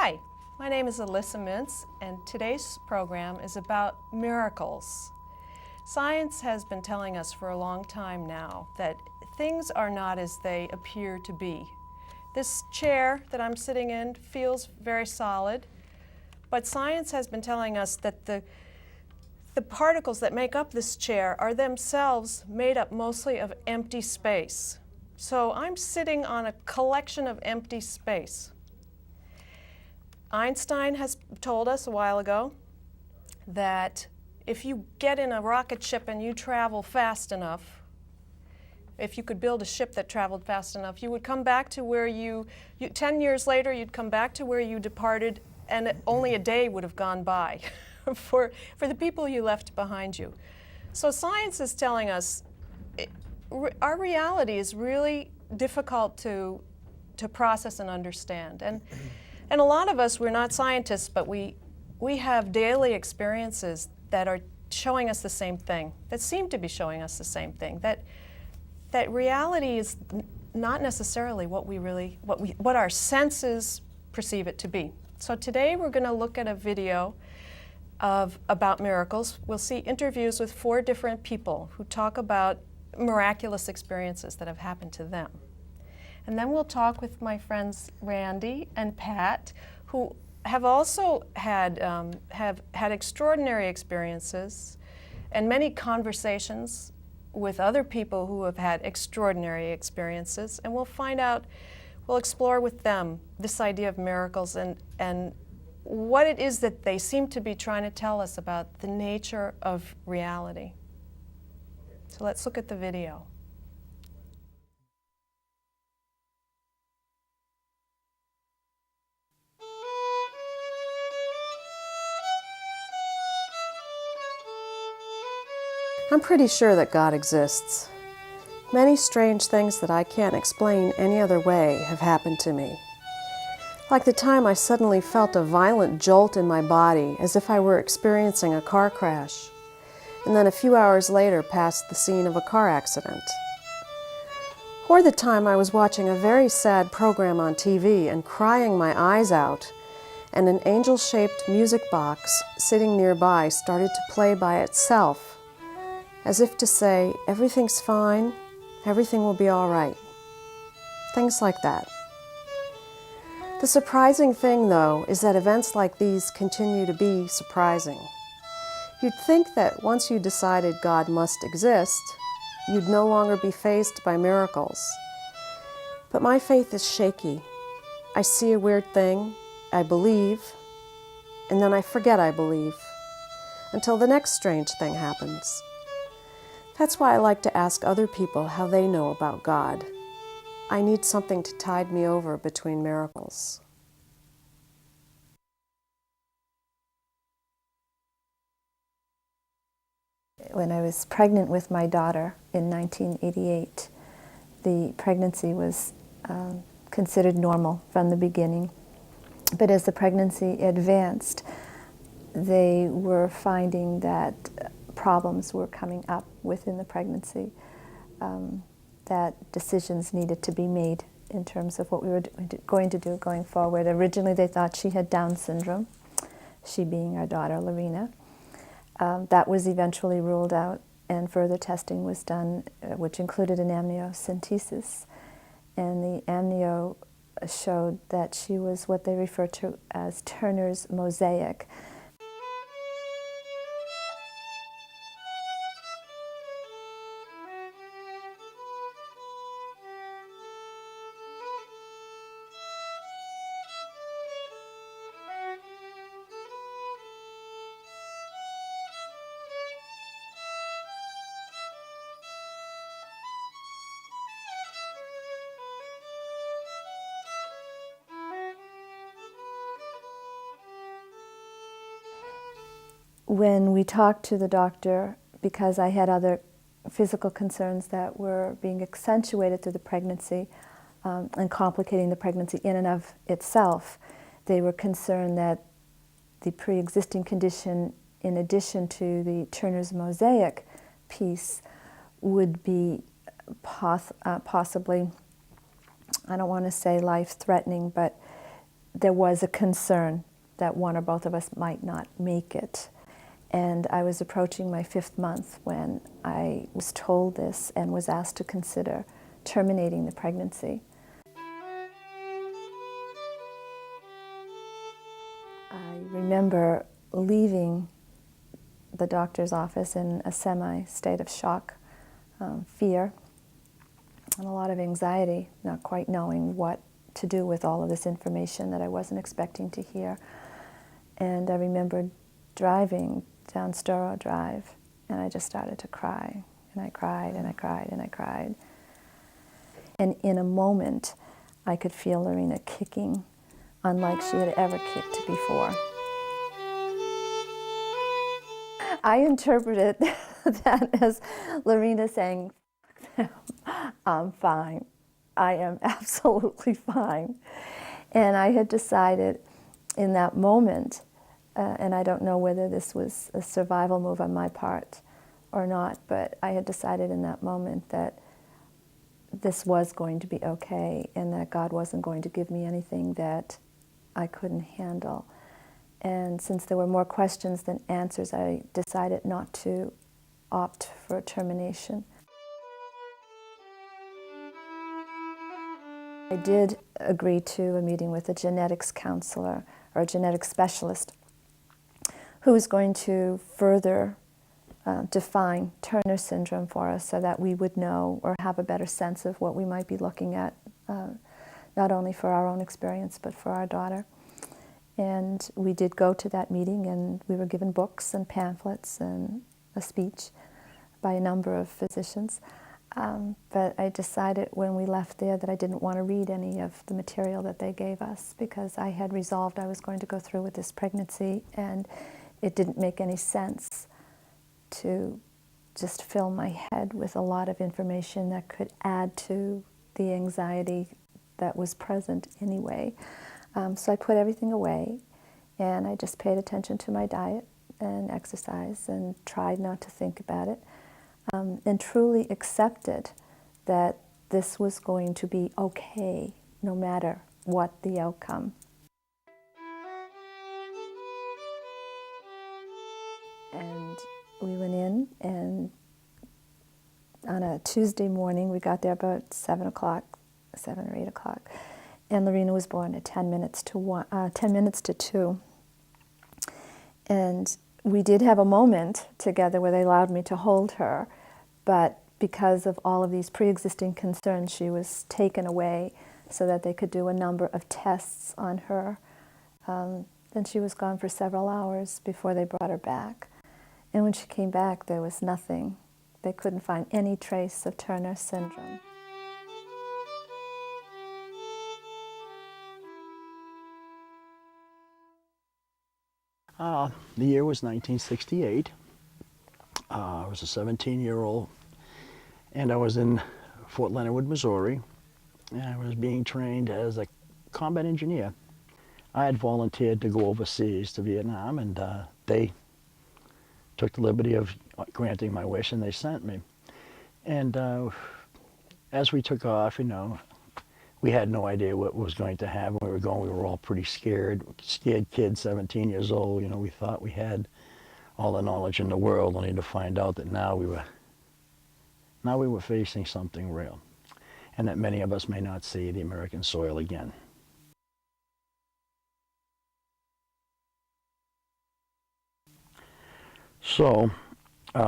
Hi, my name is Alyssa Mintz, and today's program is about miracles. Science has been telling us for a long time now that things are not as they appear to be. This chair that I'm sitting in feels very solid, but science has been telling us that the particles that make up this chair are themselves made up mostly of empty space. So I'm sitting on a collection of empty space. Einstein has told us a while ago that if you get in a rocket ship and you travel fast enough, if you could build a ship that traveled fast enough, you would come back to where 10 years later, you'd come back to where you departed, and only a day would have gone by for the people you left behind you. So science is telling us our reality is really difficult to process and understand. And a lot of us, we're not scientists, but we have daily experiences that are showing us the same thing, that seem to be showing us the same thing, that reality is not necessarily what our senses perceive it to be. So today we're going to look at a video about miracles. We'll see interviews with 4 different people who talk about miraculous experiences that have happened to them. And then we'll talk with my friends Randy and Pat, who have also had extraordinary experiences and many conversations with other people who have had extraordinary experiences. And we'll explore with them this idea of miracles and what it is that they seem to be trying to tell us about the nature of reality. So let's look at the video. I'm pretty sure that God exists. Many strange things that I can't explain any other way have happened to me. Like the time I suddenly felt a violent jolt in my body as if I were experiencing a car crash, and then a few hours later passed the scene of a car accident. Or the time I was watching a very sad program on TV and crying my eyes out, and an angel-shaped music box sitting nearby started to play by itself, as if to say, everything's fine, everything will be all right. Things like that. The surprising thing, though, is that events like these continue to be surprising. You'd think that once you decided God must exist, you'd no longer be faced by miracles. But my faith is shaky. I see a weird thing, I believe, and then I forget I believe, until the next strange thing happens. That's why I like to ask other people how they know about God. I need something to tide me over between miracles. When I was pregnant with my daughter in 1988, the pregnancy was considered normal from the beginning. But as the pregnancy advanced, they were finding that problems were coming up within the pregnancy, that decisions needed to be made in terms of what we were going to do going forward. Originally they thought she had Down syndrome, she being our daughter Lorena. That was eventually ruled out, and further testing was done, which included an amniocentesis. And the amnio showed that she was what they refer to as Turner's mosaic. When we talked to the doctor, because I had other physical concerns that were being accentuated through the pregnancy and complicating the pregnancy in and of itself, they were concerned that the pre-existing condition, in addition to the Turner's mosaic piece, would be possibly, I don't want to say life-threatening, but there was a concern that one or both of us might not make it. And I was approaching my 5th month when I was told this and was asked to consider terminating the pregnancy. I remember leaving the doctor's office in a semi-state of shock, fear, and a lot of anxiety, not quite knowing what to do with all of this information that I wasn't expecting to hear. And I remember driving down Storrow Drive, and I just started to cry, and I cried, and I cried, and I cried. And in a moment, I could feel Lorena kicking, unlike she had ever kicked before. I interpreted that as Lorena saying, I'm fine. I am absolutely fine. And I had decided in that moment, and I don't know whether this was a survival move on my part or not, but I had decided in that moment that this was going to be okay and that God wasn't going to give me anything that I couldn't handle. And since there were more questions than answers, I decided not to opt for termination. I did agree to a meeting with a genetics counselor or a genetics specialist who was going to further define Turner syndrome for us so that we would know or have a better sense of what we might be looking at, not only for our own experience but for our daughter. And we did go to that meeting, and we were given books and pamphlets and a speech by a number of physicians. But I decided when we left there that I didn't want to read any of the material that they gave us because I had resolved I was going to go through with this pregnancy, and it didn't make any sense to just fill my head with a lot of information that could add to the anxiety that was present anyway. So I put everything away, and I just paid attention to my diet and exercise and tried not to think about it, and truly accepted that this was going to be okay no matter what the outcome. And we went in, and on a Tuesday morning, we got there about 7 or 8 o'clock, and Lorena was born at 10 minutes to 2. And we did have a moment together where they allowed me to hold her, but because of all of these pre-existing concerns, she was taken away so that they could do a number of tests on her. Then she was gone for several hours before they brought her back. And when she came back, there was nothing. They couldn't find any trace of Turner syndrome. The year was 1968. I was a 17-year-old, and I was in Fort Leonard Wood, Missouri, and I was being trained as a combat engineer. I had volunteered to go overseas to Vietnam, and they took the liberty of granting my wish, and they sent me. And as we took off, you know, we had no idea what was going to happen. We were all pretty scared kids, 17 years old. You know, we thought we had all the knowledge in the world, only to find out that now we were facing something real, and that many of us may not see the American soil again. So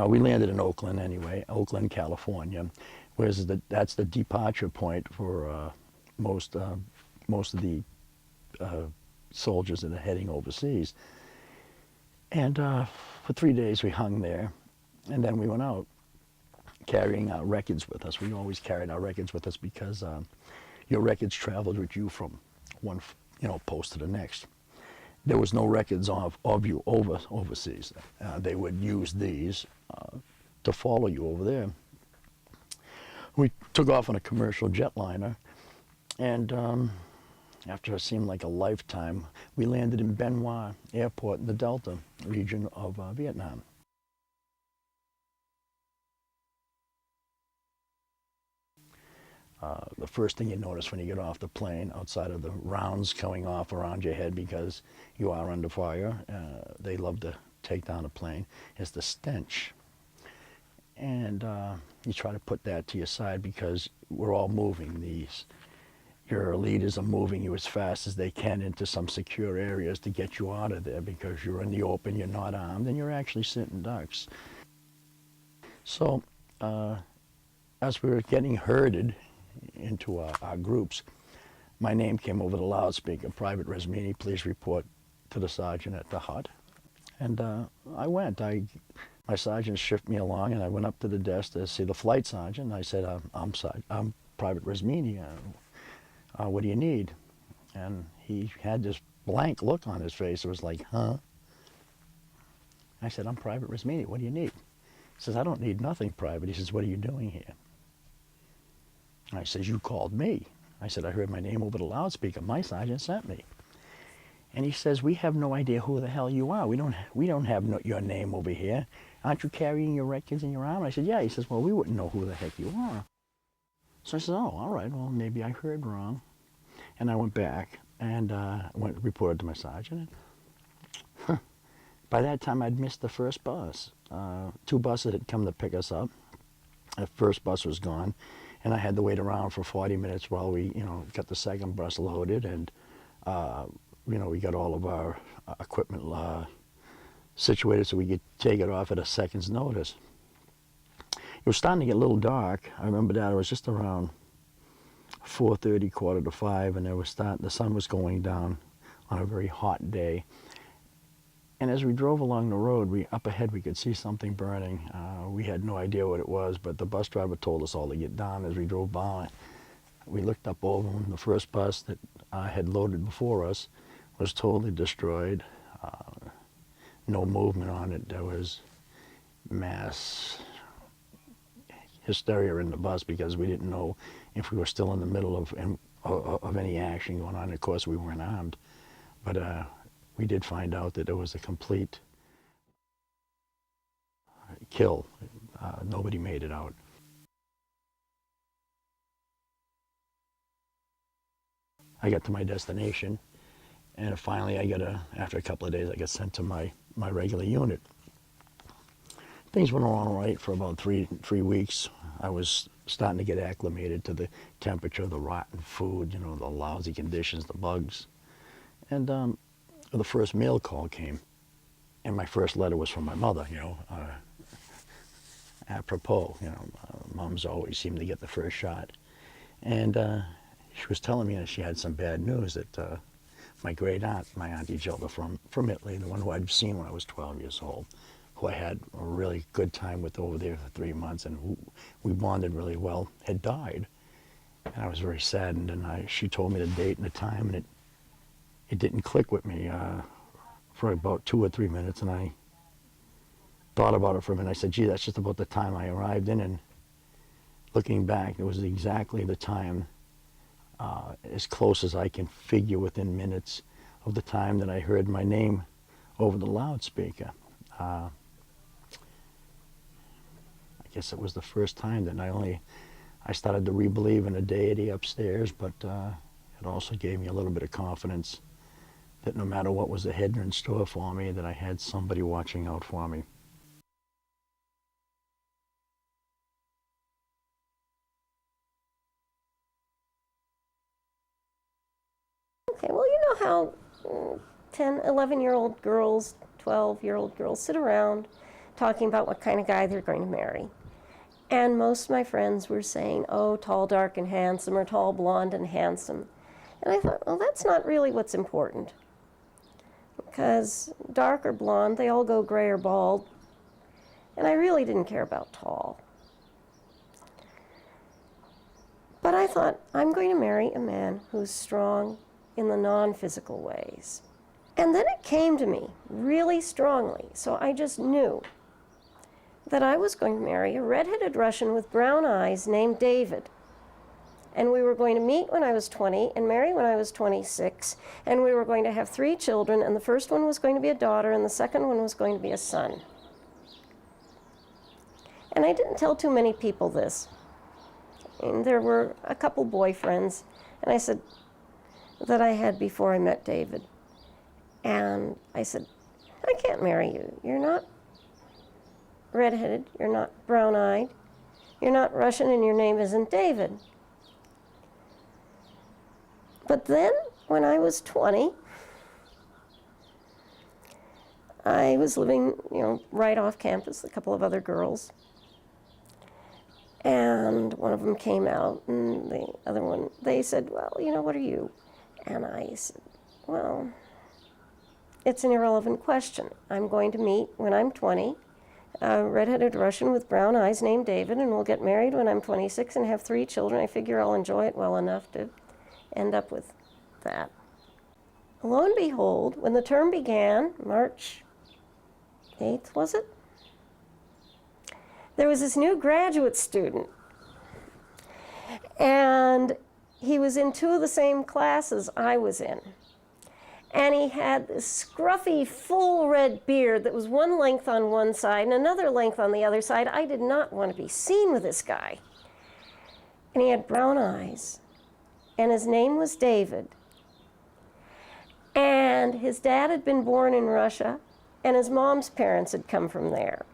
we landed in Oakland anyway, Oakland, California, whereas that's the departure point for most of the soldiers that are heading overseas. And for 3 days we hung there, and then we went out carrying our records with us. We always carried our records with us because your records traveled with you from one post to the next. There was no records of you overseas. They would use these to follow you over there. We took off on a commercial jetliner, and after it seemed like a lifetime, we landed in Ben Hoa Airport in the Delta region of Vietnam. the first thing you notice when you get off the plane, outside of the rounds going off around your head because you are under fire, they love to take down a plane, is the stench. And you try to put that to your side because we're all moving. Your leaders are moving you as fast as they can into some secure areas to get you out of there because you're in the open, you're not armed, and you're actually sitting ducks. So as we were getting herded into our groups, my name came over the loudspeaker, Private Resmini, please report to the sergeant at the hut. And I went. My sergeant shifted me along, and I went up to the desk to see the flight sergeant. I said, I'm Private Resmini. What do you need? And he had this blank look on his face. It was like, huh? I said, I'm Private Resmini. What do you need? He says, I don't need nothing, Private. He says, what are you doing here? And I says, you called me. I said, I heard my name over the loudspeaker. My sergeant sent me. And he says, we have no idea who the hell you are. We don't have your name over here. Aren't you carrying your records in your arm? I said, yeah. He says, well, we wouldn't know who the heck you are. So I said, oh, all right, well, maybe I heard wrong. And I went back and reported to my sergeant. By that time, I'd missed the first bus. 2 buses had come to pick us up. The first bus was gone, and I had to wait around for 40 minutes while we, got the second bus loaded, and, we got all of our equipment situated so we could take it off at a second's notice. It was starting to get a little dark. I remember that it was just around 4:30, 4:45, and the sun was going down on a very hot day. And as we drove along the road, up ahead we could see something burning. We had no idea what it was, but the bus driver told us all to get down as we drove by. We looked up over, and the first bus that had loaded before us was totally destroyed. No movement on it. There was mass hysteria in the bus because we didn't know if we were still in the middle of any action going on. Of course, we weren't armed, but we did find out that there was a complete kill. Nobody made it out. I got to my destination, and finally after a couple of days, I got sent to my regular unit. Things went on all right for about three weeks. I was starting to get acclimated to the temperature, the rotten food, the lousy conditions, the bugs. And the first mail call came, and my first letter was from my mother, apropos, moms always seem to get the first shot. And she was telling me that she had some bad news, that my great aunt, my Auntie Gilda from Italy, the one who I'd seen when I was 12 years old, who I had a really good time with over there for 3 months, and who we bonded really well, had died. And I was very saddened, and she told me the date and the time, and it didn't click with me for about 2 or 3 minutes, and I thought about it for a minute. I said, gee, that's just about the time I arrived in, and looking back, it was exactly the time, as close as I can figure within minutes of the time that I heard my name over the loudspeaker. I guess it was the first time that not only I started to re-believe in a deity upstairs, but it also gave me a little bit of confidence that no matter what was ahead and in store for me, that I had somebody watching out for me. Okay, well, you know how 10, 11-year-old girls, 12-year-old girls sit around talking about what kind of guy they're going to marry. And most of my friends were saying, oh, tall, dark, and handsome, or tall, blonde, and handsome. And I thought, well, that's not really what's important. Because dark or blonde, they all go gray or bald. And I really didn't care about tall. But I thought, I'm going to marry a man who's strong in the non-physical ways. And then it came to me really strongly, so I just knew that I was going to marry a red-headed Russian with brown eyes named David. And we were going to meet when I was 20 and marry when I was 26, and we were going to have 3 children, and the first one was going to be a daughter, and the second one was going to be a son. And I didn't tell too many people this. And there were a couple boyfriends, and I said, that I had before I met David. And I said, I can't marry you. You're not redheaded, you're not brown-eyed, you're not Russian, and your name isn't David. But then, when I was 20, I was living, right off campus, a couple of other girls. And one of them came out, and the other one, they said, well, what are you? And I said, well, it's an irrelevant question. I'm going to meet, when I'm 20, a redheaded Russian with brown eyes named David, and we'll get married when I'm 26 and have 3 children. I figure I'll enjoy it well enough to end up with that. Lo and behold, when the term began, March 8th, was it? There was this new graduate student, and he was in 2 of the same classes I was in. And he had this scruffy, full red beard that was one length on one side and another length on the other side. I did not want to be seen with this guy. And he had brown eyes, and his name was David. And his dad had been born in Russia, and his mom's parents had come from there.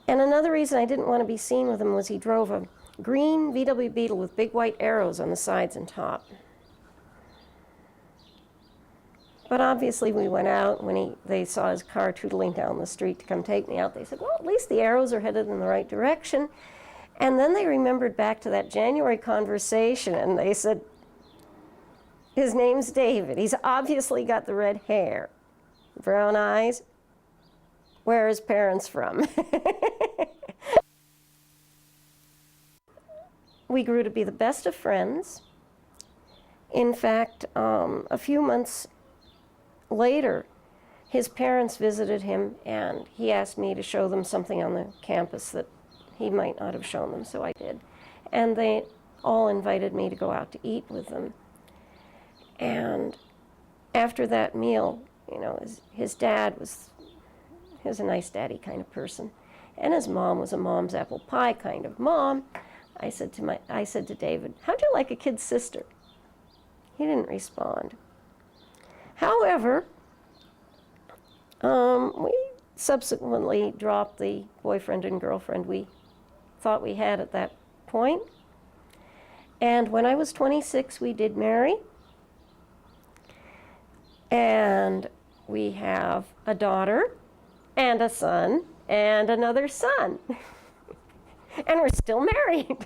And another reason I didn't want to be seen with him was he drove a green VW Beetle with big white arrows on the sides and top. But obviously we went out. When they saw his car tootling down the street to come take me out, they said, well, at least the arrows are headed in the right direction. And then they remembered back to that January conversation, and they said, his name's David. He's obviously got the red hair, brown eyes. Where are his parents from? We grew to be the best of friends. In fact, a few months later, his parents visited him, and he asked me to show them something on the campus that he might not have shown them, so I did. And they all invited me to go out to eat with them. And after that meal, his dad was a nice daddy kind of person, and his mom was a mom's apple pie kind of mom. I said to David, how'd you like a kid sister? He didn't respond. However, we subsequently dropped the boyfriend and girlfriend we thought we had at that point. And when I was 26, we did marry. And we have a daughter and a son and another son. And we're still married.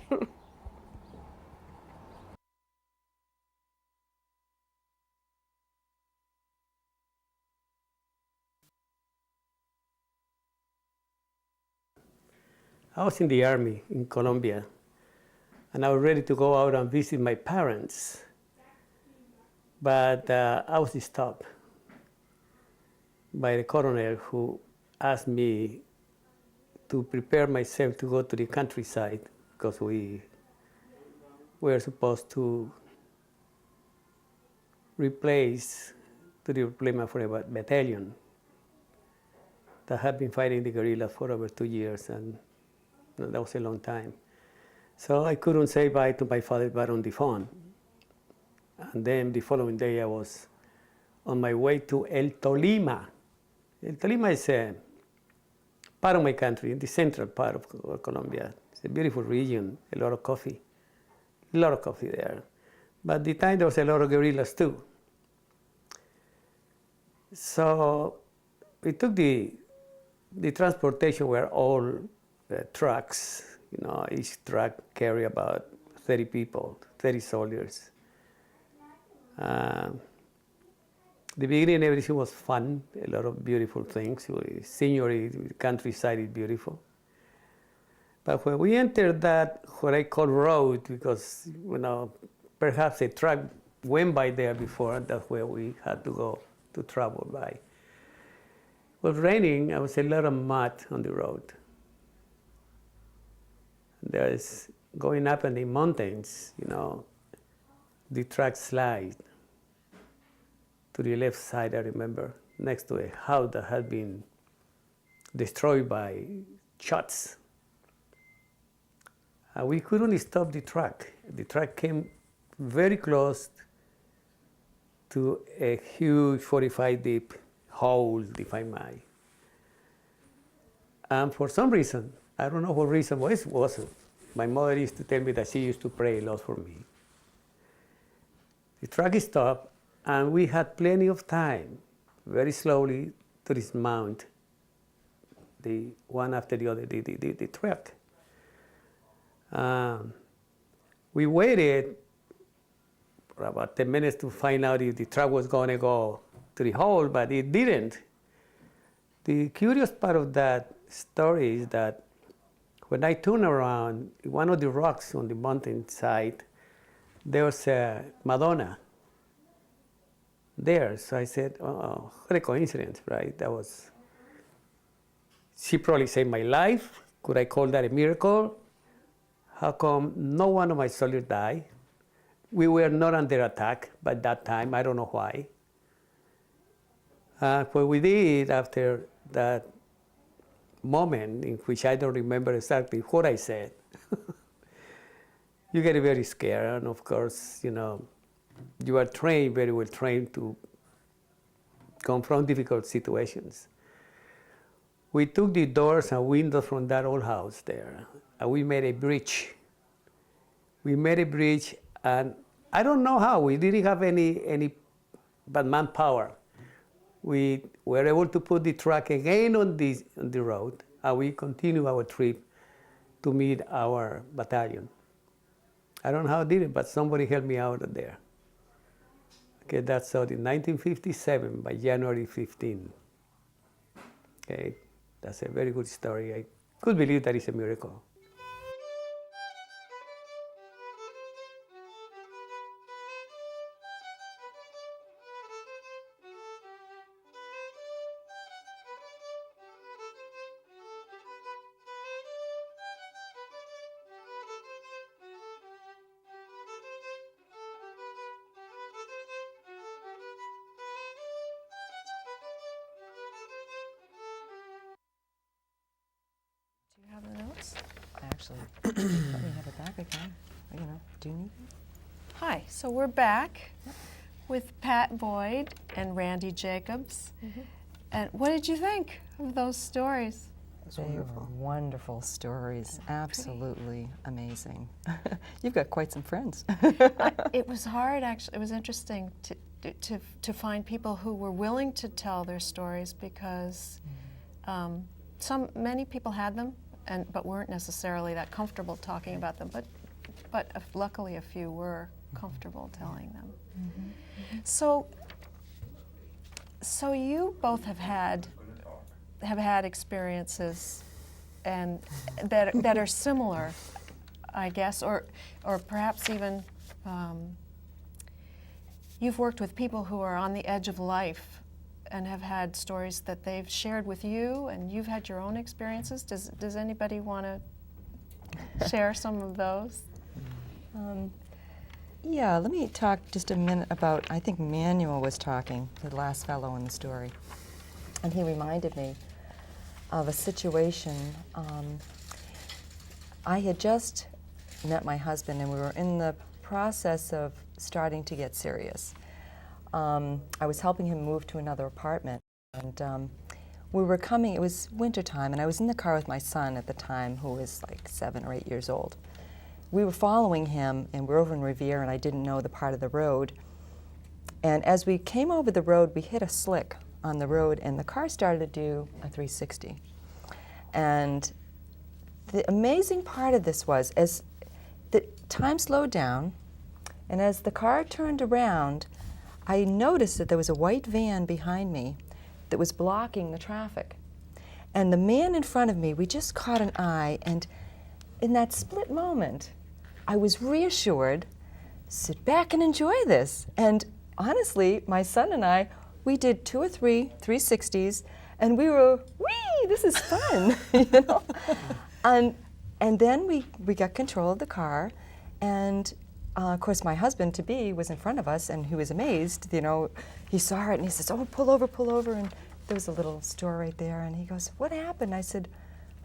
I was in the army in Colombia, and I was ready to go out and visit my parents. But I was stopped by the colonel, who asked me to prepare myself to go to the countryside, because we were supposed to replace the replacement for a battalion that had been fighting the guerrillas for over 2 years, and that was a long time. So I couldn't say bye to my father but on the phone. And then the following day I was on my way to El Tolima. El Tolima is a part of my country, in the central part of Colombia. It's a beautiful region, a lot of coffee there. But at the time there was a lot of guerrillas too. So we took the transportation were all trucks. Each truck carried about 30 people, 30 soldiers. The beginning, everything was fun, a lot of beautiful things. Scenery, the countryside is beautiful. But when we entered that, what I call road, because perhaps a truck went by there before, and that's where we had to go to travel by. It was raining, there was a lot of mud on the road. There's going up in the mountains, the track slide to the left side, I remember, next to a house that had been destroyed by shots. We couldn't stop the truck. The truck came very close to a huge 45 deep hole, if I may. And for some reason, I don't know what reason it wasn't, my mother used to tell me that she used to pray a lot for me. The truck stopped, and we had plenty of time, very slowly, to dismount the one after the other, the truck. We waited for about 10 minutes to find out if the truck was going to go to the hole, but it didn't. The curious part of that story is that when I turned around, one of the rocks on the mountainside, there was a Madonna there. So I said, oh, what a coincidence, right? She probably saved my life. Could I call that a miracle? How come no one of my soldiers died? We were not under attack by that time. I don't know why. What we did after that moment, in which I don't remember exactly what I said, you get very scared. And of course, you are trained, very well trained, to confront difficult situations. We took the doors and windows from that old house there, and we made a bridge. And I don't know how. We didn't have any but manpower. We were able to put the truck again on the road, and we continue our trip to meet our battalion. I don't know how I did it, but somebody helped me out of there. Okay, that's out in 1957, by January 15. Okay, that's a very good story. I could believe that is a miracle. Do you have the notes? Actually, let me have it back again. Do you need it? Hi, so we're back with Pat Boyd and Randy Jacobs. And what did you think of those stories? They were wonderful stories, absolutely amazing. You've got quite some friends. It was hard, actually. It was interesting to find people who were willing to tell their stories, because many people had them, but weren't necessarily that comfortable talking about them. But luckily, a few were comfortable telling them. So you both have had experiences and that are similar, I guess, or perhaps even you've worked with people who are on the edge of life and have had stories that they've shared with you, and you've had your own experiences. Does anybody want to share some of those? Yeah, let me talk just a minute about, I think Manuel was talking, the last fellow in the story, and he reminded me of a situation. I had just met my husband, and we were in the process of starting to get serious. I was helping him move to another apartment, and we were coming, it was wintertime, and I was in the car with my son at the time, who was like 7 or 8 years old. We were following him, and we're over in Revere, and I didn't know the part of the road. And as we came over the road, we hit a slick on the road, and the car started to do a 360. And the amazing part of this was, as the time slowed down, and as the car turned around, I noticed that there was a white van behind me that was blocking the traffic. And the man in front of me, we just caught an eye, and in that split moment, I was reassured, sit back and enjoy this. And honestly, my son and I, we did 2 or 3 360s, and we were, whee, this is fun, And then we got control of the car, and of course my husband-to-be was in front of us, and he was amazed, he saw it, and he says, oh, pull over, and there was a little store right there, and he goes, what happened? I said,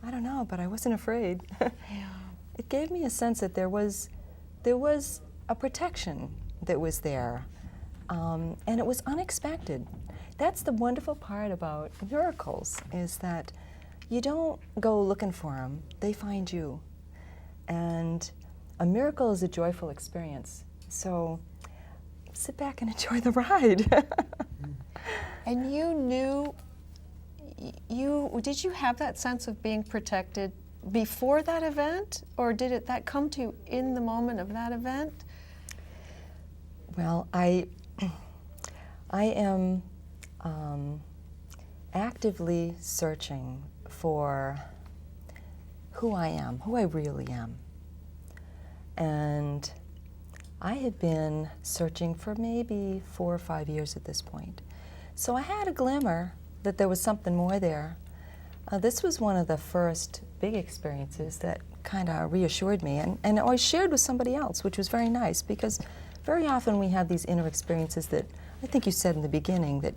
I don't know, but I wasn't afraid. it gave me a sense that there was a protection that was there, and it was unexpected. That's the wonderful part about miracles, is that you don't go looking for them, they find you. And a miracle is a joyful experience. So sit back and enjoy the ride. And you knew, did you have that sense of being protected before that event, or did that come to you in the moment of that event? Well, I am actively searching for who I am, who I really am. And I had been searching for maybe 4 or 5 years at this point. So I had a glimmer that there was something more there. This was one of the first big experiences that kind of reassured me, and I shared with somebody else, which was very nice, because very often we have these inner experiences that I think you said in the beginning that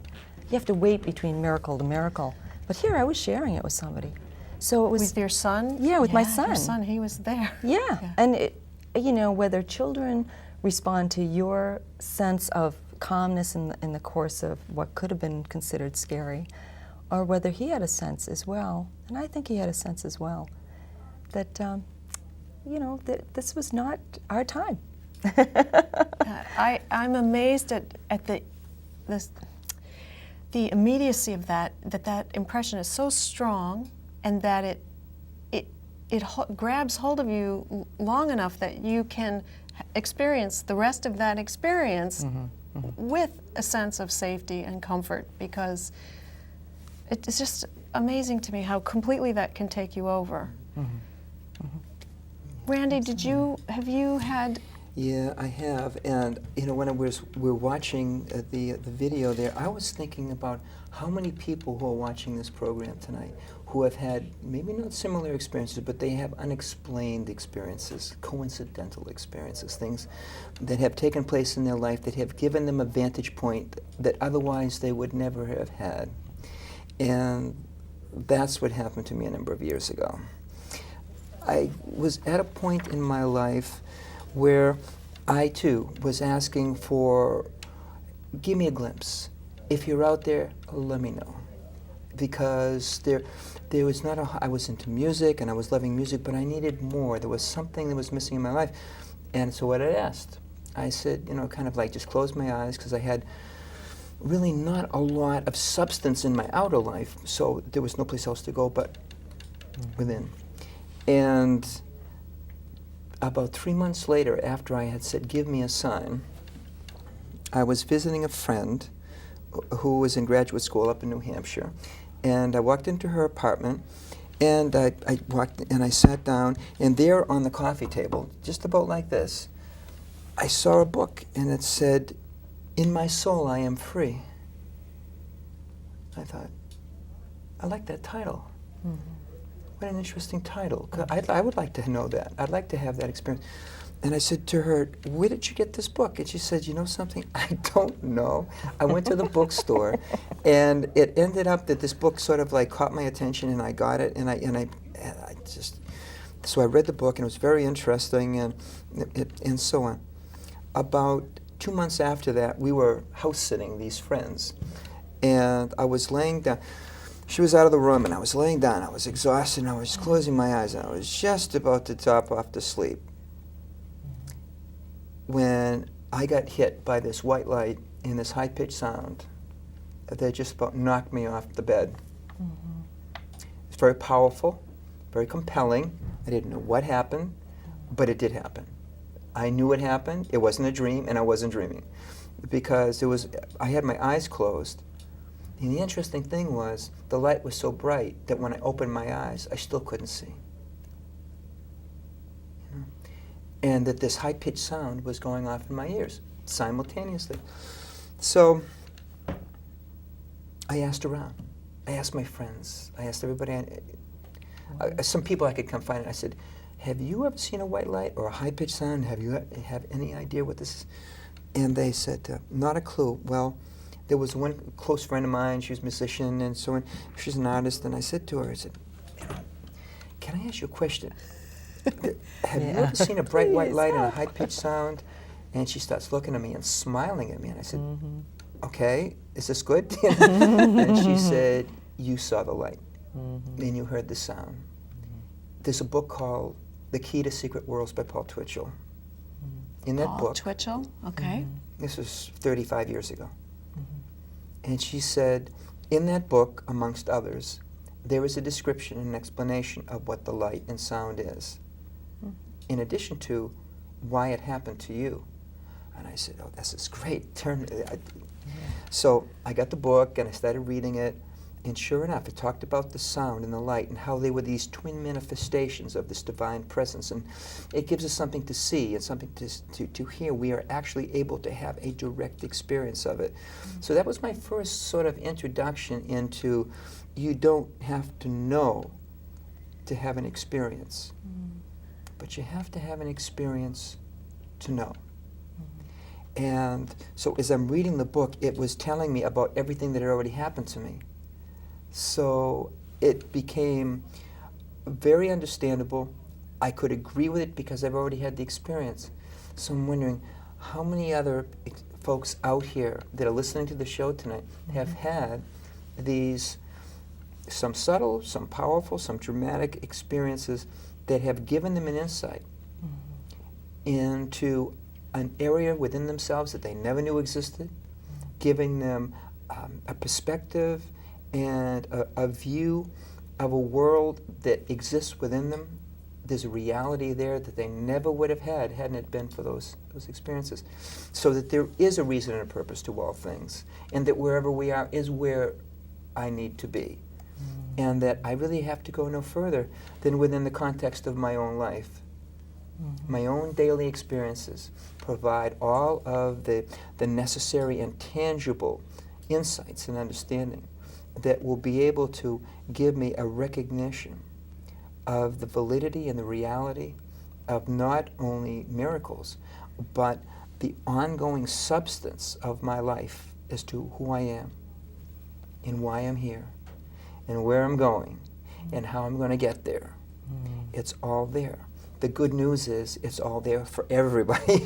you have to wait between miracle to miracle. But here I was sharing it with somebody. So it was With your son? Yeah, with my son. Your son, he was there. Yeah, and you know, whether children respond to your sense of calmness in the course of what could have been considered scary, or whether he had a sense as well, and I think he had a sense as well, that you know, that this was not our time. I'm amazed at the immediacy of that impression is so strong, and that it grabs hold of you long enough that you can experience the rest of that experience with a sense of safety and comfort, because it's just amazing to me how completely that can take you over. Randy, have you had? Yeah, I have, and you know, when we're watching the video there, I was thinking about how many people who are watching this program tonight who have had maybe not similar experiences, but they have unexplained experiences, coincidental experiences, things that have taken place in their life that have given them a vantage point that otherwise they would never have had. And that's what happened to me a number of years ago. I was at a point in my life where I too was asking for, give me a glimpse. If you're out there, let me know. Because there was not I was into music and I was loving music, but I needed more. There was something that was missing in my life. And so what I asked, I said, you know, kind of like just close my eyes, because I had really not a lot of substance in my outer life, so there was no place else to go but within. And about 3 months later, after I had said, give me a sign, I was visiting a friend who was in graduate school up in New Hampshire. And I walked into her apartment, and I walked and I sat down, and there on the coffee table, just about like this, I saw a book, and it said, "In my soul I am free." I thought, I like that title. What an interesting title. I would like to know that. I'd like to have that experience. And I said to her, where did you get this book? And she said, you know something? I don't know. I went to the bookstore, and it ended up that this book sort of like caught my attention, and I got it, and I just, so I read the book, and it was very interesting, and so on. About 2 months after that, we were house sitting these friends, and I was laying down. She was out of the room, and I was laying down. I was exhausted, and I was closing my eyes, and I was just about to drop off to sleep when I got hit by this white light and this high-pitched sound that just about knocked me off the bed. It's very powerful, very compelling. I didn't know what happened, but it did happen. I knew it happened. It wasn't a dream, and I wasn't dreaming, because I had my eyes closed. And the interesting thing was, the light was so bright that when I opened my eyes, I still couldn't see. You know? And that this high-pitched sound was going off in my ears simultaneously. So I asked around. I asked my friends. I asked everybody. Some people I could come find. And I said, have you ever seen a white light or a high-pitched sound? Have you have any idea what this is? And they said, not a clue. Well, there was one close friend of mine. She was a musician and so on. She's an artist. And I said to her, I said, can I ask you a question? Have you ever seen a bright white light and a high-pitched sound? And she starts looking at me and smiling at me. And I said, okay, is this good? And she said, you saw the light. And you heard the sound. There's a book called The Key to Secret Worlds by Paul Twitchell. In that Paul book, Twitchell, okay. this was 35 years ago. And she said, in that book, amongst others, there is a description and explanation of what the light and sound is, in addition to why it happened to you. And I said, oh, this is great. So I got the book and I started reading it, and sure enough, it talked about the sound and the light and how they were these twin manifestations of this divine presence. And it gives us something to see and something to hear. We are actually able to have a direct experience of it. So that was my first sort of introduction into, you don't have to know to have an experience, but you have to have an experience to know. And so as I'm reading the book, it was telling me about everything that had already happened to me. So it became very understandable. I could agree with it because I've already had the experience. So I'm wondering how many other folks out here that are listening to the show tonight have had these, some subtle, some powerful, some dramatic experiences that have given them an insight into an area within themselves that they never knew existed, giving them a perspective and a view of a world that exists within them. There's a reality there that they never would have had hadn't it been for those experiences. So that there is a reason and a purpose to all things, and that wherever we are is where I need to be. And that I really have to go no further than within the context of my own life. My own daily experiences provide all of the necessary and tangible insights and understanding that will be able to give me a recognition of the validity and the reality of not only miracles, but the ongoing substance of my life as to who I am and why I'm here and where I'm going and how I'm going to get there. It's all there. The good news is it's all there for everybody.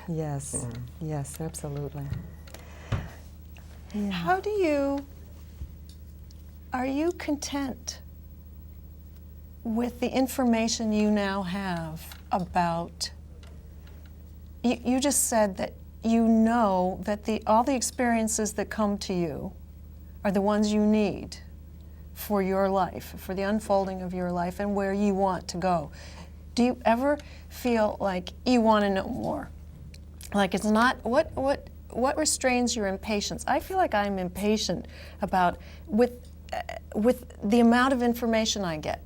Yes, yes, absolutely. How are you content with the information you now have about, you just said that you know that all the experiences that come to you are the ones you need for your life, for the unfolding of your life and where you want to go. Do you ever feel like you want to know more? Like it's not, what restrains your impatience? I feel like I'm impatient about, with the amount of information I get.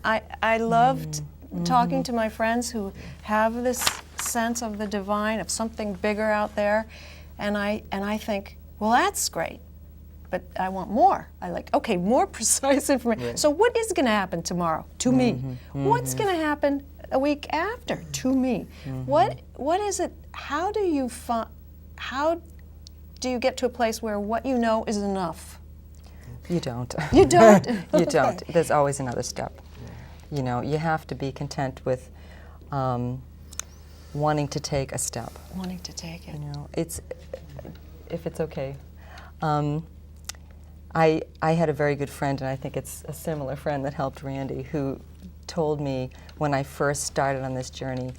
I loved talking to my friends who have this sense of the divine, of something bigger out there, and I think, well, that's great, but I want more. I like, okay, more precise information. Right. So what is going to happen tomorrow to me? What's going to happen a week after to me? What is it? How do you get to a place where what you know is enough? You don't. You don't? You don't. There's always another step. You know, you have to be content with wanting to take a step. Wanting to take it. You know, if it's okay. I had a very good friend, and I think it's a similar friend that helped Randy, who told me when I first started on this journey,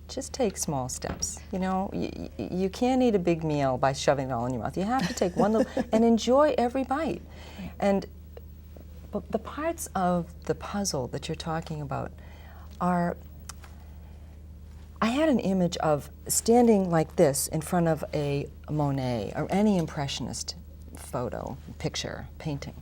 just take small steps. You know, you can't eat a big meal by shoving it all in your mouth. You have to take one little, and enjoy every bite. And the parts of the puzzle that you're talking about are, I had an image of standing like this in front of a Monet or any Impressionist photo, picture, painting.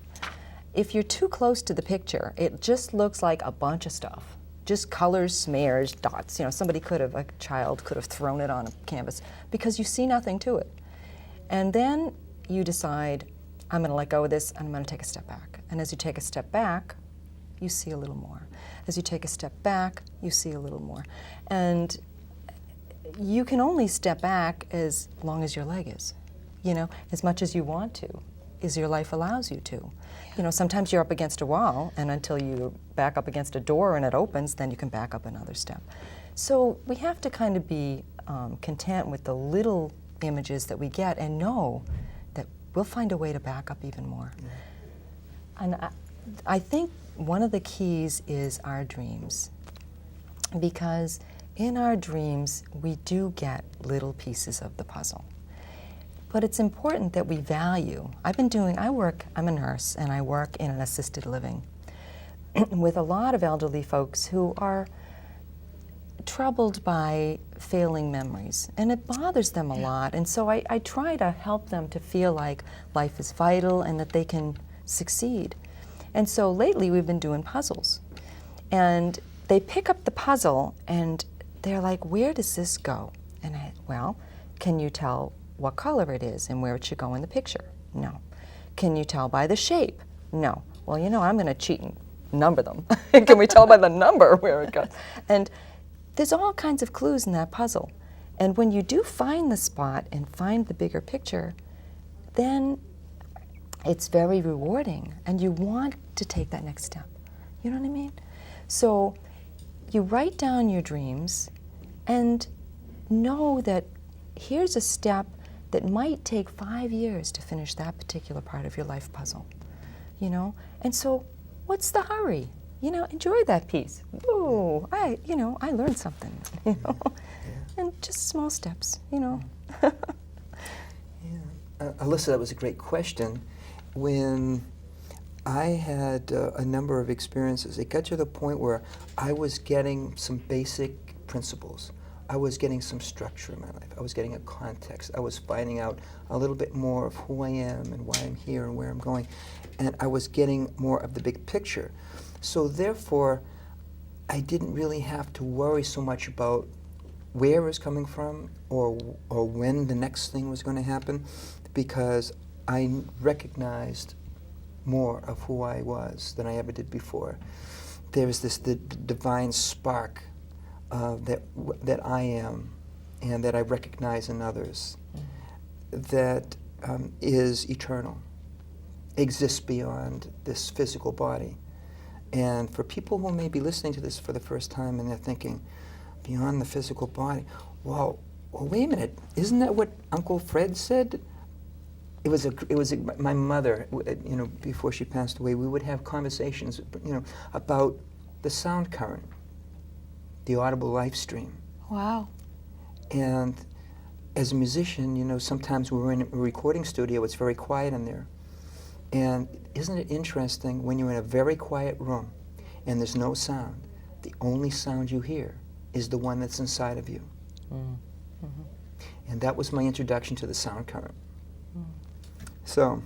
If you're too close to the picture, it just looks like a bunch of stuff. Just colors, smears, dots. You know, a child could have thrown it on a canvas because you see nothing to it. And then you decide, I'm going to let go of this and I'm going to take a step back. And as you take a step back, you see a little more. As you take a step back, you see a little more. And you can only step back as long as your leg is, you know, as much as you want to. as your life allows you to. You know, sometimes you're up against a wall, and until you back up against a door and it opens, then you can back up another step. So we have to kind of be content with the little images that we get and know that we'll find a way to back up even more. And I think one of the keys is our dreams, because in our dreams we do get little pieces of the puzzle. But it's important that we value. I'm a nurse, and I work in an assisted living with a lot of elderly folks who are troubled by failing memories, and it bothers them a lot. And so I try to help them to feel like life is vital and that they can succeed. And so lately we've been doing puzzles. And they pick up the puzzle and they're like, where does this go? And well, can you tell what color it is and where it should go in the picture? No. Can you tell by the shape? No. Well, you know, I'm going to cheat and number them. Can we tell by the number where it goes? And there's all kinds of clues in that puzzle. And when you do find the spot and find the bigger picture, then it's very rewarding, and you want to take that next step. You know what I mean? So you write down your dreams and know that here's a step that might take 5 years to finish that particular part of your life puzzle, you know? And so what's the hurry? You know, enjoy that piece. Ooh, I learned something, you know? Yeah. And just small steps, you know? Yeah. Alyssa, that was a great question. When I had a number of experiences, it got to the point where I was getting some basic principles. I was getting some structure in my life. I was getting a context. I was finding out a little bit more of who I am and why I'm here and where I'm going. And I was getting more of the big picture. So therefore, I didn't really have to worry so much about where it was coming from or when the next thing was going to happen, because I recognized more of who I was than I ever did before. There was the divine spark that I am and that I recognize in others that is eternal, exists beyond this physical body. And for people who may be listening to this for the first time and they're thinking, beyond the physical body, well, wait a minute, isn't that what Uncle Fred said? It was my mother, you know, before she passed away, we would have conversations, you know, about the sound current, the audible life stream. Wow. And as a musician, you know, sometimes we're in a recording studio, it's very quiet in there. And isn't it interesting when you're in a very quiet room and there's no sound, the only sound you hear is the one that's inside of you. Mm-hmm. And that was my introduction to the sound current. So,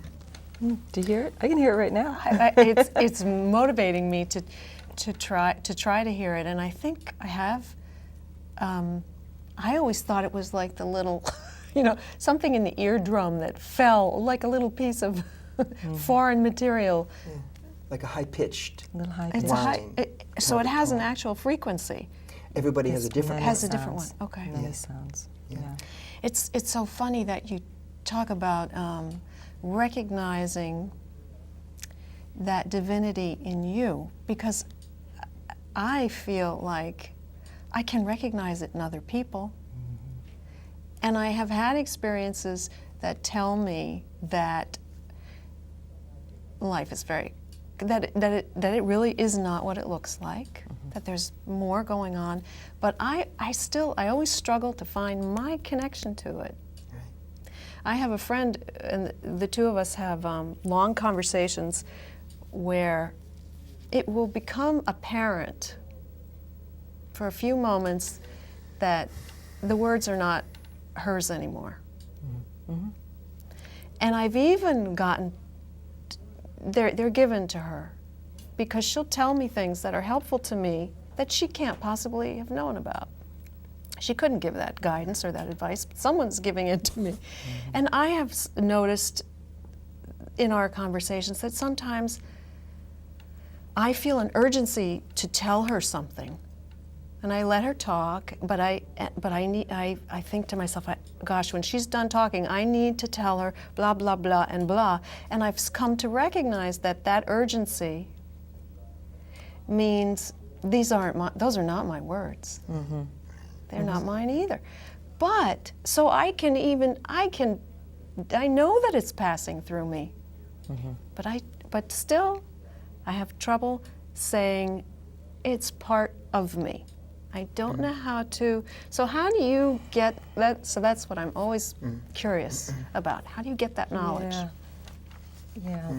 do you hear it? I can hear it right now. It's motivating me to try to hear it, and I think I have. I always thought it was like the little, you know, something in the eardrum that fell, like a little piece of foreign material. yeah, like a high-pitched Little high It's pitch. a high, whine. so it has an Tone. actual frequency. Everybody has a It's different many Has a different one. sounds. Okay. Many Yeah. sounds. Yeah. Yeah. It's so funny that you talk about recognizing that divinity in you, because I feel like I can recognize it in other people. And I have had experiences that tell me that life is that it really is not what it looks like, that there's more going on. But I always struggle to find my connection to it. I have a friend, and the two of us have long conversations where it will become apparent for a few moments that the words are not hers anymore. Mm-hmm. And I've even gotten, they're given to her, because she'll tell me things that are helpful to me that she can't possibly have known about. She couldn't give that guidance or that advice, but someone's giving it to me. Mm-hmm. And I have noticed in our conversations that sometimes I feel an urgency to tell her something. and I let her talk, but I think to myself, gosh, when she's done talking, I need to tell her blah, blah, blah, and blah. And I've come to recognize that that urgency means those are not my words. Mm-hmm. They're not mine either. But, so I know that it's passing through me. Mm-hmm. But still, I have trouble saying it's part of me. I don't know how to, so how do you get that? So that's what I'm always curious about. How do you get that knowledge? Yeah.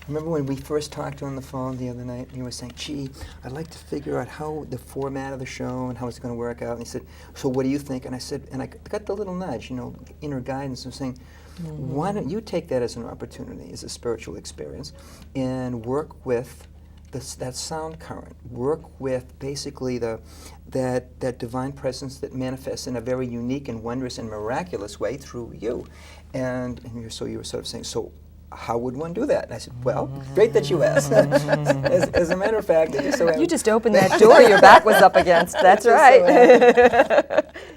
Remember when we first talked on the phone the other night, and you were saying, gee, I'd like to figure out how the format of the show and how it's going to work out. And he said, so what do you think? And I said, and I got the little nudge, inner guidance of saying, why don't you take that as an opportunity, as a spiritual experience, and work with that sound current, work with basically that divine presence that manifests in a very unique and wondrous and miraculous way through you. And so you were sort of saying, so how would one do that? And I said, well, great that you asked. as a matter of fact, you just opened that door your back was up against. That's right.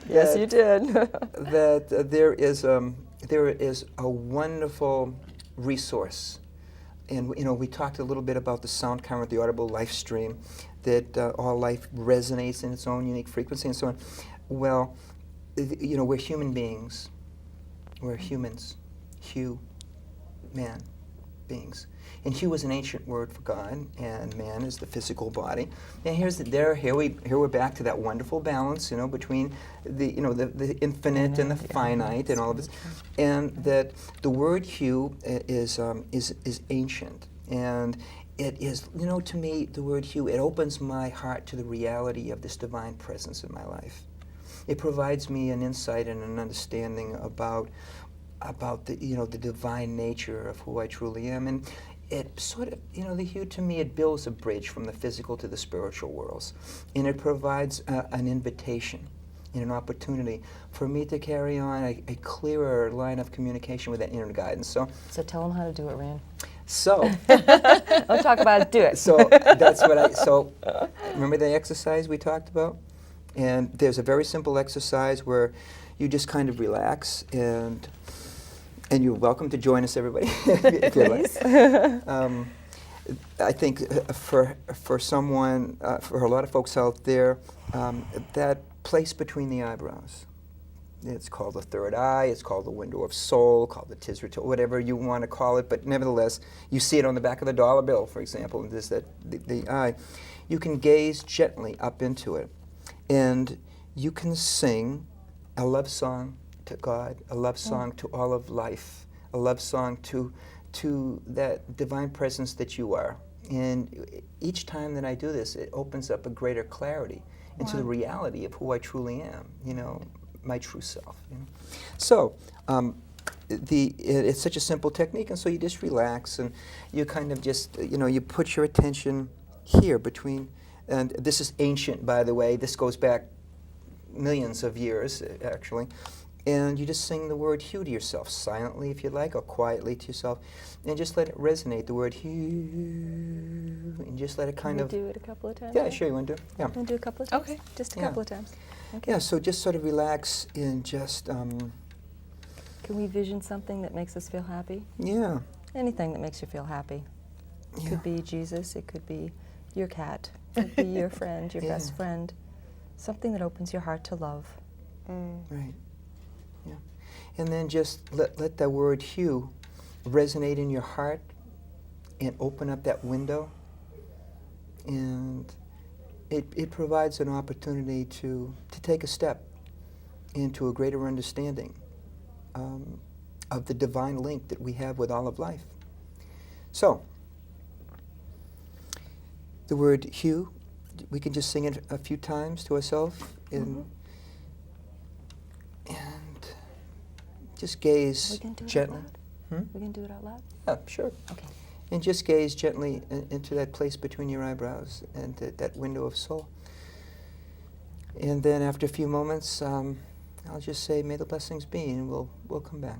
Yes, you did. That there is a wonderful resource. And we talked a little bit about the sound current, the audible life stream, that all life resonates in its own unique frequency and so on. Well, we're human beings. We're humans. Man beings. And Hu is an ancient word for God, and man is the physical body. And here we're back to that wonderful balance, between the infinite and the finite and all of this. And that the word Hu is ancient, and it is, to me, the word Hu, it opens my heart to the reality of this divine presence in my life. It provides me an insight and an understanding about the divine nature of who I truly am. And it sort of, the Hu, to me, it builds a bridge from the physical to the spiritual worlds. And it provides an invitation and an opportunity for me to carry on a clearer line of communication with that inner guidance. So tell them how to do it, Rand. So Don't talk about it, do it. So that's what remember the exercise we talked about? And there's a very simple exercise where you just kind of relax, and you're welcome to join us, everybody, if you like. I think for someone, for a lot of folks out there, that place between the eyebrows, it's called the third eye, it's called the window of soul, called the Tisra, whatever you want to call it, but nevertheless, you see it on the back of the dollar bill, for example, and there's the eye. You can gaze gently up into it, and you can sing a love song to God, a love song to all of life, a love song to that divine presence that you are. And each time that I do this, it opens up a greater clarity into the reality of who I truly am, my true self. So it's such a simple technique, and so you just relax, and you kind of just, you put your attention here between, and this is ancient, by the way, this goes back millions of years, actually. And you just sing the word Hu to yourself, silently if you like, or quietly to yourself, and just let it resonate, the word Hu, and just let it kind of... Can we do it a couple of times? Yeah, sure, you want to do it? Yeah. Can we do a couple of times? Okay. Just a couple of times. Okay. Yeah, so just sort of relax and just... Can we vision something that makes us feel happy? Yeah. Anything that makes you feel happy. It Yeah. could be Jesus, it could be your cat, it could be your friend, your best friend. Something that opens your heart to love. Right. Yeah. And then just let the word Hu resonate in your heart and open up that window. And it provides an opportunity to take a step into a greater understanding of the divine link that we have with all of life. So, the word Hu, we can just sing it a few times to ourselves, and just gaze We can do it gently. out loud? We can do it out loud? Yeah, sure. Okay. And just gaze gently into that place between your eyebrows and that window of soul. And then after a few moments, I'll just say, may the blessings be, and we'll come back.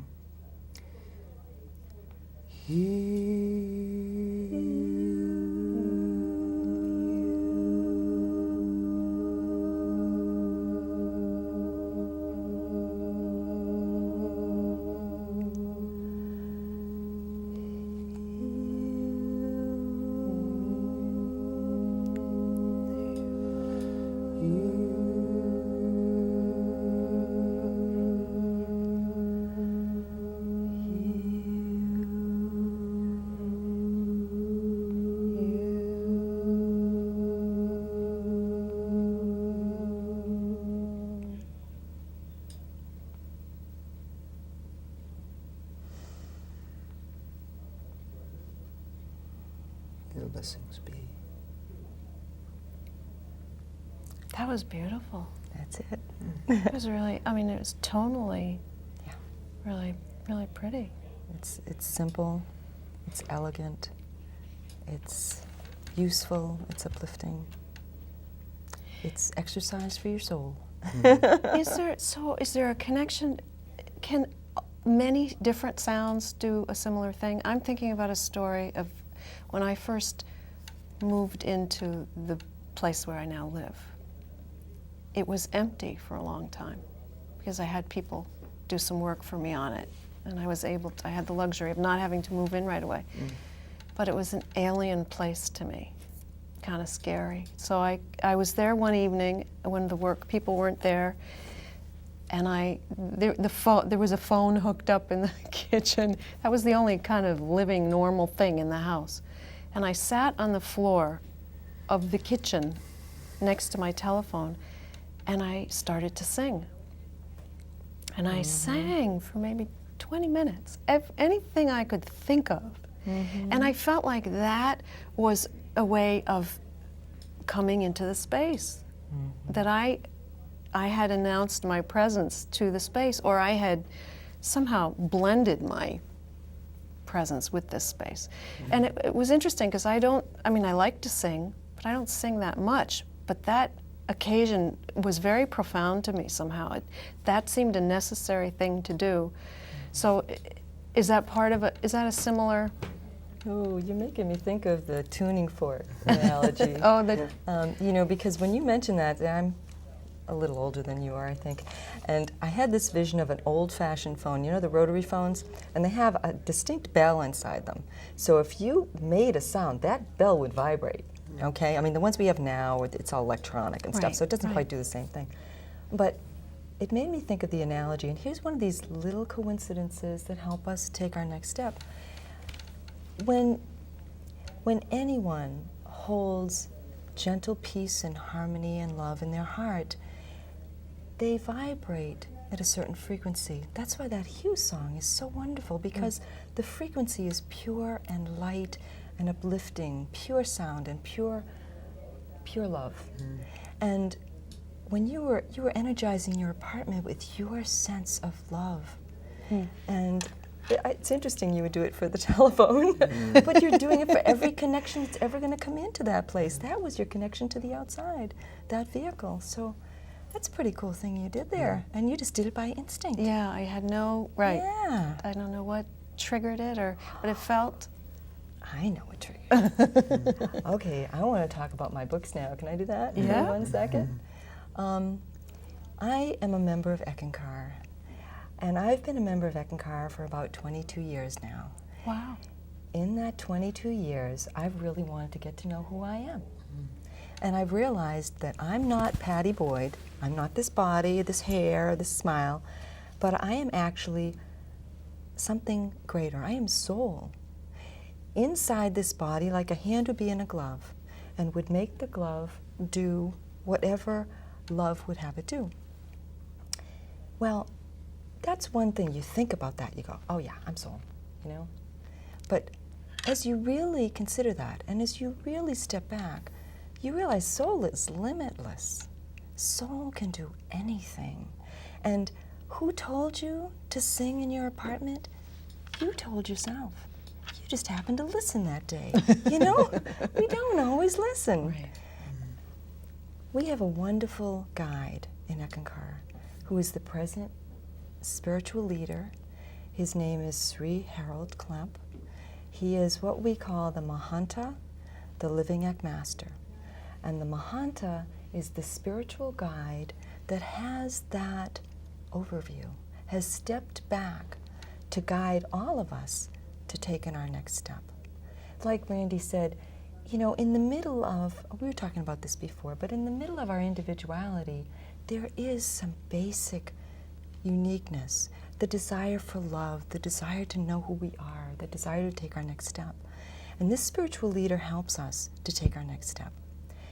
your blessings be. That was beautiful. That's it. It was really, I mean, it was tonally Yeah. really, really pretty. It's simple, it's elegant, it's useful, it's uplifting, it's exercise for your soul. Is there a connection? Can many different sounds do a similar thing? I'm thinking about a story of when I first moved into the place where I now live. It was empty for a long time because I had people do some work for me on it, and I had the luxury of not having to move in right away. But it was an alien place to me, kind of scary. So I was there one evening when the work people weren't there, and there was a phone hooked up in the kitchen. That was the only kind of living normal thing in the house. And I sat on the floor of the kitchen next to my telephone, and I started to sing. And I sang for maybe 20 minutes, anything I could think of. And I felt like that was a way of coming into the space, that I had announced my presence to the space, or I had somehow blended my presence with this space. And it was interesting because I like to sing, but I don't sing that much. But that occasion was very profound to me somehow. That seemed a necessary thing to do. So is that a similar? Oh, you're making me think of the tuning fork analogy. Because when you mention that, I'm a little older than you are, I think, and I had this vision of an old-fashioned phone, the rotary phones, and they have a distinct bell inside them. So if you made a sound, that bell would vibrate, okay? I mean, the ones we have now, it's all electronic and stuff, so it doesn't quite do the same thing. But it made me think of the analogy, and here's one of these little coincidences that help us take our next step. When anyone holds gentle peace and harmony and love in their heart, they vibrate at a certain frequency. That's why that Hughes song is so wonderful, because the frequency is pure and light and uplifting, pure sound and pure love. And when you were energizing your apartment with your sense of love, and it's interesting you would do it for the telephone, but you're doing it for every connection that's ever going to come into that place. That was your connection to the outside, that vehicle. So that's a pretty cool thing you did there, and you just did it by instinct. Yeah, I had Yeah. I don't know what triggered it, but it felt. I know what triggered it. Okay, I want to talk about my books now. Can I do that? Yeah. For 1 second? I am a member of Eckankar. And I've been a member of Eckankar for about 22 years now. Wow. In that 22 years, I've really wanted to get to know who I am. And I've realized that I'm not Patty Boyd. I'm not this body, this hair, this smile, but I am actually something greater. I am soul. Inside this body, like a hand would be in a glove, and would make the glove do whatever love would have it do. Well, that's one thing. You think about that, you go, oh yeah, I'm soul, But as you really consider that, and as you really step back, you realize soul is limitless. Soul can do anything. And who told you to sing in your apartment? You told yourself. You just happened to listen that day. We don't always listen. Right. We have a wonderful guide in Eckankar who is the present spiritual leader. His name is Sri Harold Klemp. He is what we call the Mahanta, the living Ek master. And the Mahanta is the spiritual guide that has that overview, has stepped back to guide all of us to take in our next step. Like Randy said, in the middle of, we were talking about this before, but in the middle of our individuality, there is some basic uniqueness, the desire for love, the desire to know who we are, the desire to take our next step. And this spiritual leader helps us to take our next step.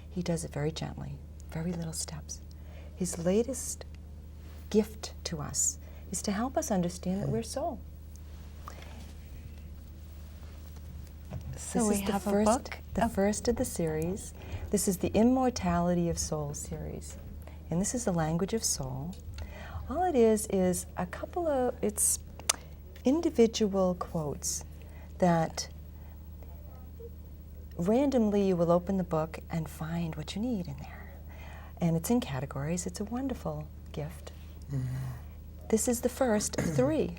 He does it very gently, very little steps. His latest gift to us is to help us understand that we're soul. So This we is the have a first, book. the first of the series. This is the Immortality of Soul series. And this is the language of soul. All it is a couple of, it's individual quotes that randomly you will open the book and find what you need in there. And it's in categories. It's a wonderful gift. This is the first of 3.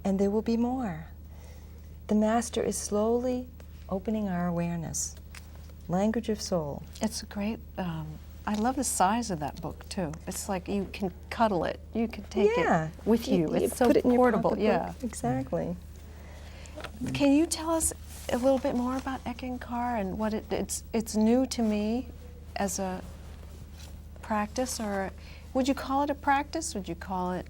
And there will be more. The Master is slowly opening our awareness. Language of Soul. It's a great, I love the size of that book too. It's like you can cuddle it. You can take it with you. It's so put it in portable. Your Yeah. pocketbook. Exactly. Can you tell us a little bit more about Eckankar and what it's new to me as a practice, or would you call it a practice? Would you call it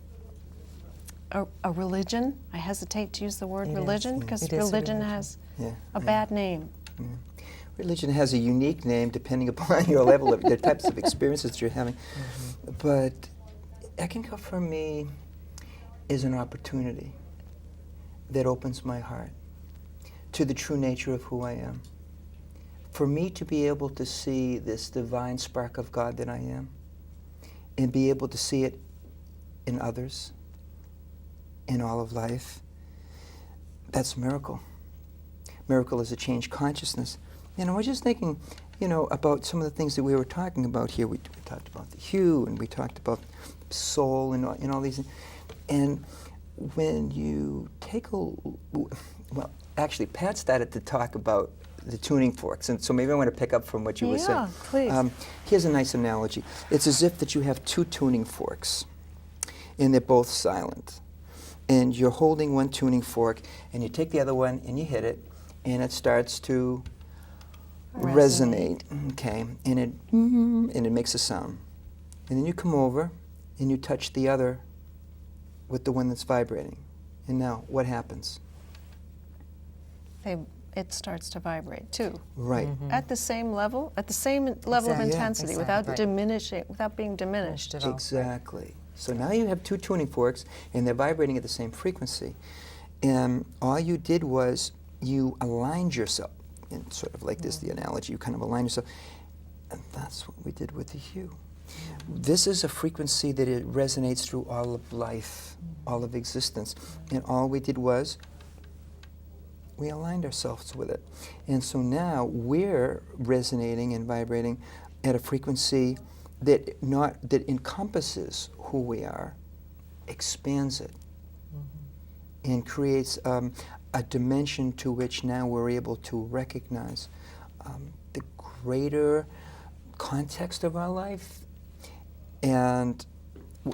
a religion? I hesitate to use the word It is. religion because It is a religion religion. has Yeah, a bad name. Religion has a unique name depending upon your level of the types of experiences that you're having. But Eckankar for me is an opportunity that opens my heart to the true nature of who I am. For me to be able to see this divine spark of God that I am and be able to see it in others, in all of life, that's a miracle. Miracle is a changed consciousness. And I was just thinking, about some of the things that we were talking about here. We talked about the hue, and we talked about soul, and all these things. And when you take actually, Pat started to talk about the tuning forks, and so maybe I want to pick up from what you were saying. Yeah, please. Here's a nice analogy. It's as if that you have 2 tuning forks, and they're both silent. And you're holding one tuning fork, and you take the other one, and you hit it, and it starts to resonate. Okay, and it makes a sound. And then you come over, and you touch the other with the one that's vibrating. And now, what happens? It starts to vibrate too. Right. At the same level of Exactly. Yeah, intensity, without exactly. diminishing, without being diminished. At all. Exactly. So now you have 2 tuning forks, and they're vibrating at the same frequency. And all you did was you aligned yourself, and sort of like this, the analogy, you kind of align yourself. And that's what we did with the hue. This is a frequency that it resonates through all of life, all of existence. And all we did was we aligned ourselves with it. And so now we're resonating and vibrating at a frequency that encompasses who we are, expands it, and creates a dimension to which now we're able to recognize the greater context of our life. And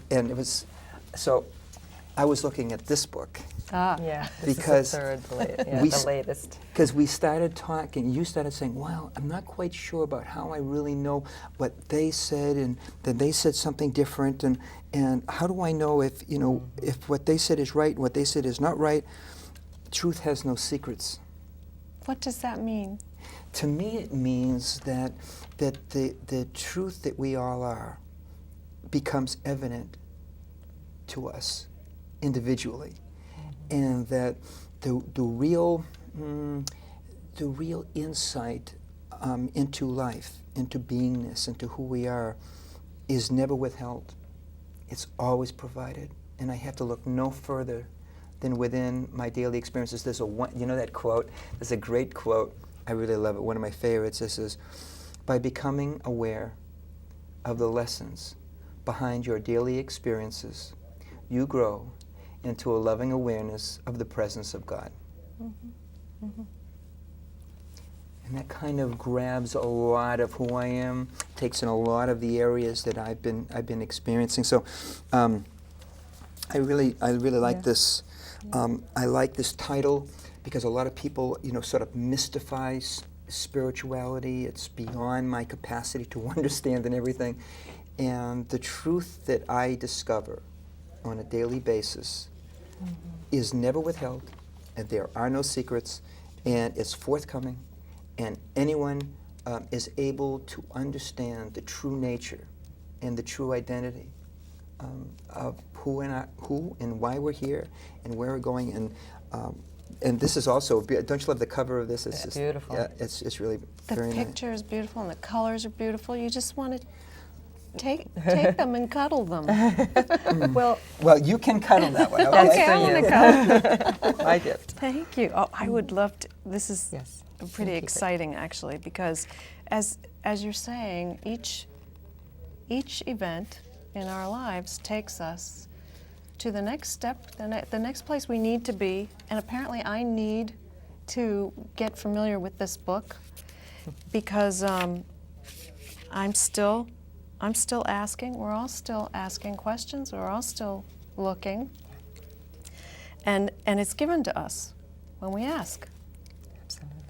it was, so I was looking at this book. Yeah, this Because is the we the latest. Because we started talking, you started saying, well, I'm not quite sure about how I really know what they said, and then they said something different, and how do I know if, if what they said is right and what they said is not right? Truth has no secrets. What does that mean? To me, it means that the truth that we all are becomes evident to us individually, and that the real insight into life, into beingness, into who we are, is never withheld. It's always provided, and I have to look no further than within my daily experiences. There's that quote. There's a great quote. I really love it. One of my favorites. This is, by becoming aware of the lessons behind your daily experiences, you grow into a loving awareness of the presence of God. And that kind of grabs a lot of who I am, takes in a lot of the areas that I've been experiencing. So I really like this. I like this title because a lot of people, sort of mystify spirituality. It's beyond my capacity to understand and everything. And the truth that I discover on a daily basis is never withheld, and there are no secrets, and it's forthcoming, and anyone is able to understand the true nature and the true identity of who and why we're here and where we're going. And and this is also, don't you love the cover of this? It's just, beautiful. Yeah, it's really The very nice. picture is beautiful and the colors are beautiful. You just want to take them and cuddle them. Well, Well, you can cuddle that one, okay? Okay, I want to cuddle. my gift. Thank you. Oh, I would love to. This is Yes. pretty exciting, actually, because as you're saying, each event in our lives takes us to the next step, the next place we need to be, and apparently I need to get familiar with this book because I'm still asking. We're all still asking questions. We're all still looking, and it's given to us when we ask. Absolutely.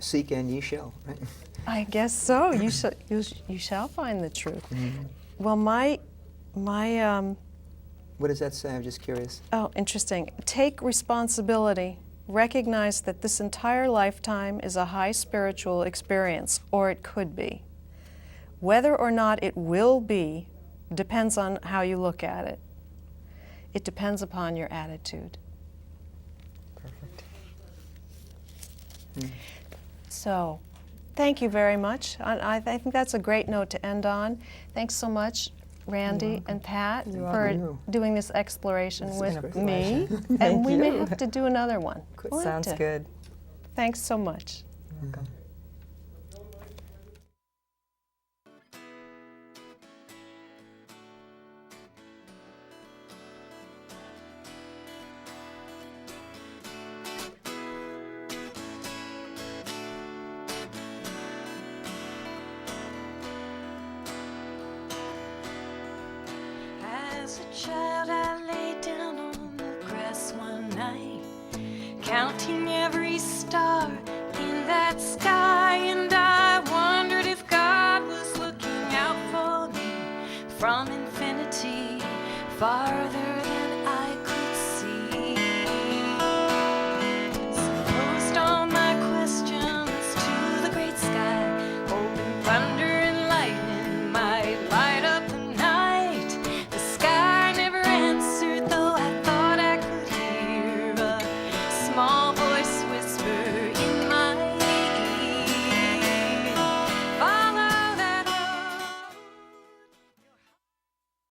Seek and ye shall, right? I guess so. You shall find the truth. Well, my What does that say? I'm just curious. oh, interesting. Take responsibility. Recognize that this entire lifetime is a high spiritual experience, or it could be. Whether or not it will be depends on how you look at it. It depends upon your attitude. Perfect. So, thank you very much. I think that's a great note to end on. Thanks so much, Randy and Pat, for welcome. doing this exploration This with is great. me. Thank And we may you. have to do another one. We'll have Sounds to. good. Thanks so much. Welcome. As a child, I lay down on the grass one night, counting every star in that sky, and